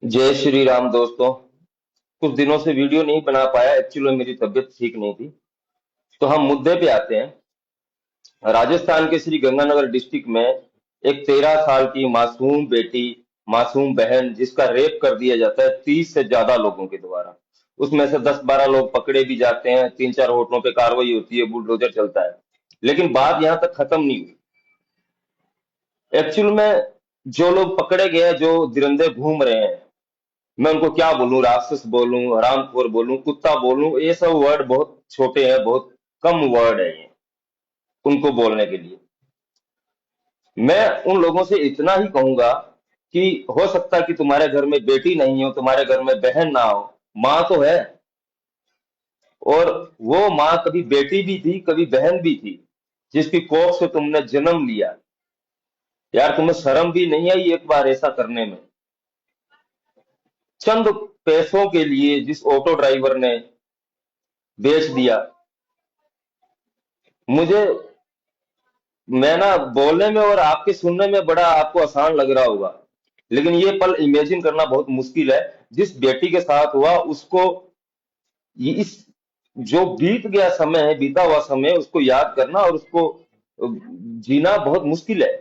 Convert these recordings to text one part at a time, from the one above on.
जय श्री राम दोस्तों। कुछ दिनों से वीडियो नहीं बना पाया, एक्चुअली मेरी तबीयत ठीक नहीं थी। तो हम मुद्दे पे आते हैं। राजस्थान के श्री गंगानगर डिस्ट्रिक्ट में एक 13 साल की मासूम बेटी, मासूम बहन, जिसका रेप कर दिया जाता है 30 से ज्यादा लोगों के द्वारा। उसमें से 10-12 लोग पकड़े भी जाते हैं, 3-4 होटलों पे कार्रवाई होती है, बुलडोजर चलता है। लेकिन बात यहाँ तक खत्म नहीं हुई। एक्चुअल में जो लोग पकड़े गए हैं, जो दिरंदे घूम रहे हैं, मैं उनको क्या बोलूं, राक्षस बोलूं, हरामखोर बोलूं, कुत्ता बोलूं, ये सब वर्ड बहुत छोटे हैं, बहुत कम वर्ड है ये उनको बोलने के लिए। मैं उन लोगों से इतना ही कहूंगा कि हो सकता है कि तुम्हारे घर में बेटी नहीं हो, तुम्हारे घर में बहन ना हो, माँ तो है। और वो माँ कभी बेटी भी थी, कभी बहन भी थी, जिसकी कोख से तुमने जन्म लिया। यार, तुम्हें शर्म भी नहीं आई एक बार ऐसा करने में? चंद पैसों के लिए जिस ऑटो ड्राइवर ने बेच दिया मुझे, मैं ना बोलने में और आपके सुनने में बड़ा आपको आसान लग रहा होगा, लेकिन ये पल इमेजिन करना बहुत मुश्किल है। जिस बेटी के साथ हुआ उसको, ये इस जो बीत गया समय है, बीता हुआ समय, उसको याद करना और उसको जीना बहुत मुश्किल है।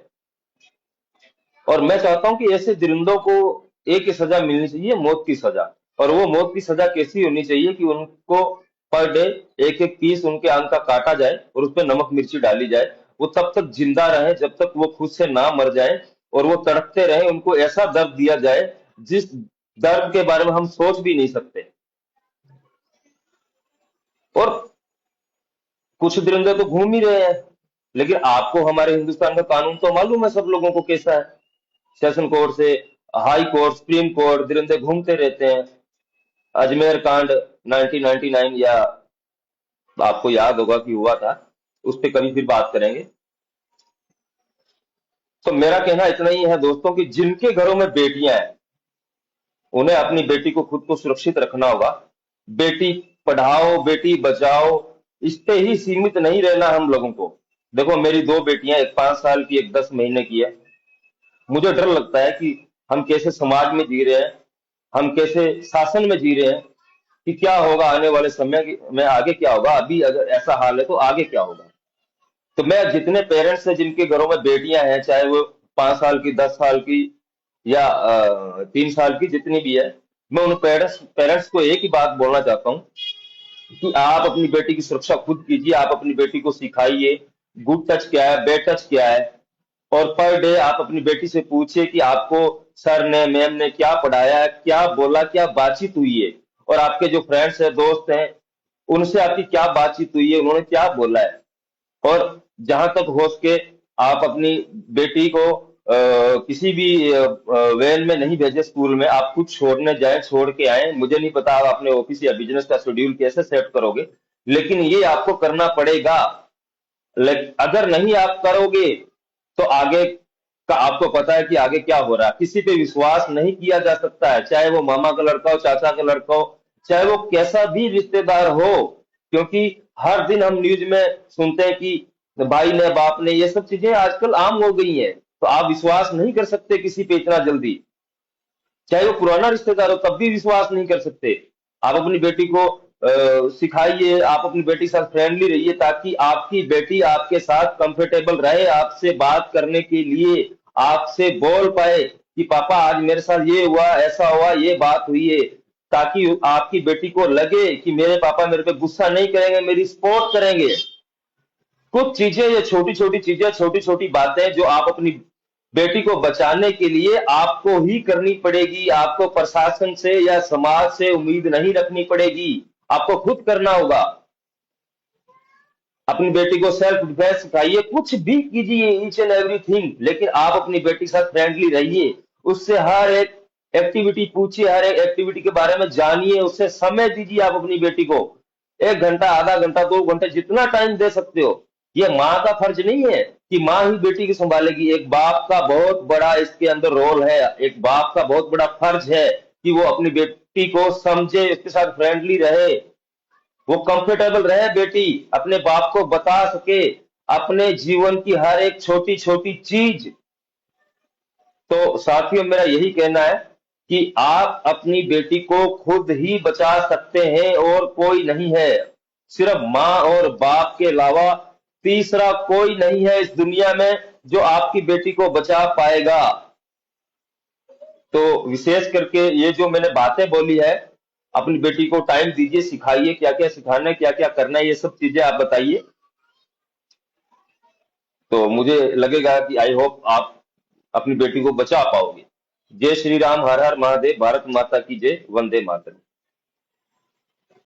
और मैं चाहता हूं कि ऐसे दरिंदों को एक ही सजा मिलनी चाहिए, मौत की सजा। और वो मौत की सजा कैसी होनी चाहिए कि उनको पर डे एक एक पीस उनके अंग का काटा जाए और उस पर नमक मिर्ची डाली जाए। वो तब तक जिंदा रहे जब तक वो खुद से ना मर जाए, और वो तड़पते रहे, उनको ऐसा दर्द दिया जाए जिस दर्द के बारे में हम सोच भी नहीं सकते। और कुछ दरिंदे तो घूम ही रहे हैं, लेकिन आपको हमारे हिंदुस्तान का कानून तो मालूम है सब लोगों को कैसा है। सेशन कोर्ट से हाई कोर्ट, सुप्रीम कोर्ट, दरिंदे घूमते रहते हैं। अजमेर कांड 1999, या आपको याद होगा कि हुआ था, उस पर कभी फिर बात करेंगे। तो मेरा कहना इतना ही है दोस्तों कि जिनके घरों में बेटियां हैं, उन्हें अपनी बेटी को, खुद को सुरक्षित रखना होगा। बेटी पढ़ाओ, बेटी बचाओ, इस पे ही सीमित नहीं रहना हम लोगों को। देखो, मेरी दो बेटियां, एक 5 साल की, एक 10 महीने की है। मुझे डर लगता है कि हम कैसे समाज में जी रहे हैं, हम कैसे शासन में जी रहे हैं, कि क्या होगा आने वाले समय में, आगे क्या होगा। अभी अगर ऐसा हाल है तो आगे क्या होगा। तो मैं जितने पेरेंट्स हैं जिनके घरों में बेटियां हैं, चाहे वो 5 साल की, 10 साल की, या 3 साल की, जितनी भी है, मैं उन पेरेंट्स पेरेंट्स को एक ही बात बोलना चाहता हूँ कि आप अपनी बेटी की सुरक्षा खुद कीजिए। आप अपनी बेटी को सिखाइए गुड टच क्या है, बैड टच क्या है। और पर डे आप अपनी बेटी से पूछिए कि आपको सर ने, मैम ने क्या पढ़ाया है, क्या बोला, क्या बातचीत हुई है। और आपके जो फ्रेंड्स हैं, दोस्त हैं, उनसे आपकी क्या बातचीत हुई है, उन्होंने क्या बोला है। और जहां तक हो सके, आप अपनी बेटी को किसी भी वैन में नहीं भेजे, स्कूल में आप खुद छोड़ने जाए, छोड़ के आए। मुझे नहीं पता आप अपने ऑफिस या बिजनेस का शेड्यूल कैसे सेट करोगे, लेकिन ये आपको करना पड़ेगा। अगर नहीं आप करोगे तो आगे का आपको पता है कि आगे क्या हो रहा है। किसी पे विश्वास नहीं किया जा सकता है, चाहे वो मामा का लड़का हो, चाचा का लड़का हो, चाहे वो कैसा भी रिश्तेदार हो। क्योंकि हर दिन हम न्यूज में सुनते हैं कि भाई ने, बाप ने, ये सब चीजें आजकल आम हो गई हैं। तो आप विश्वास नहीं कर सकते किसी पे इतना जल्दी। चाहे वो पुराना रिश्तेदार हो, तब भी विश्वास नहीं कर सकते। आप अपनी बेटी को सिखाइए, आप अपनी बेटी के साथ फ्रेंडली रहिए, ताकि आपकी बेटी आपके साथ कंफर्टेबल रहे, आपसे बात करने के लिए, आपसे बोल पाए कि पापा आज मेरे साथ ये हुआ, ऐसा हुआ, ये बात हुई है। ताकि आपकी बेटी को लगे कि मेरे पापा मेरे पे गुस्सा नहीं करेंगे, मेरी सपोर्ट करेंगे। कुछ चीजें, ये छोटी छोटी चीजें, छोटी छोटी बातें जो आप अपनी बेटी को बचाने के लिए आपको ही करनी पड़ेगी। आपको प्रशासन से या समाज से उम्मीद नहीं रखनी पड़ेगी, आपको खुद करना होगा। अपनी बेटी को सेल्फ डिफेंस सिखाइए, कुछ भी कीजिए, ईच एंड एवरीथिंग, लेकिन आप अपनी बेटी के साथ फ्रेंडली रहिए। उससे हर एक एक्टिविटी पूछिए, हर एक एक्टिविटी के बारे में जानिए, उससे समय दीजिए आप अपनी बेटी को। 1 घंटा, आधा घंटा, 2 घंटे, जितना टाइम दे सकते हो। ये माँ का फर्ज नहीं है कि माँ ही बेटी की संभालेगी। एक बाप का बहुत बड़ा इसके अंदर रोल है, एक बाप का बहुत बड़ा फर्ज है कि वो अपनी बेटी को समझे, उसके साथ फ्रेंडली रहे, वो कंफर्टेबल रहे, बेटी अपने बाप को बता सके अपने जीवन की हर एक छोटी छोटी चीज। तो साथियों, मेरा यही कहना है कि आप अपनी बेटी को खुद ही बचा सकते हैं और कोई नहीं है। सिर्फ माँ और बाप के अलावा तीसरा कोई नहीं है इस दुनिया में जो आपकी बेटी को बचा पाएगा। तो विशेष करके ये जो मैंने बातें बोली है, अपनी बेटी को टाइम दीजिए, सिखाइए क्या क्या सिखाना है, क्या क्या करना है, ये सब चीजें आप बताइए। तो मुझे लगेगा कि आई होप आप अपनी बेटी को बचा पाओगे। जय श्री राम, हर हर महादेव, भारत माता की जय, वंदे मातरम।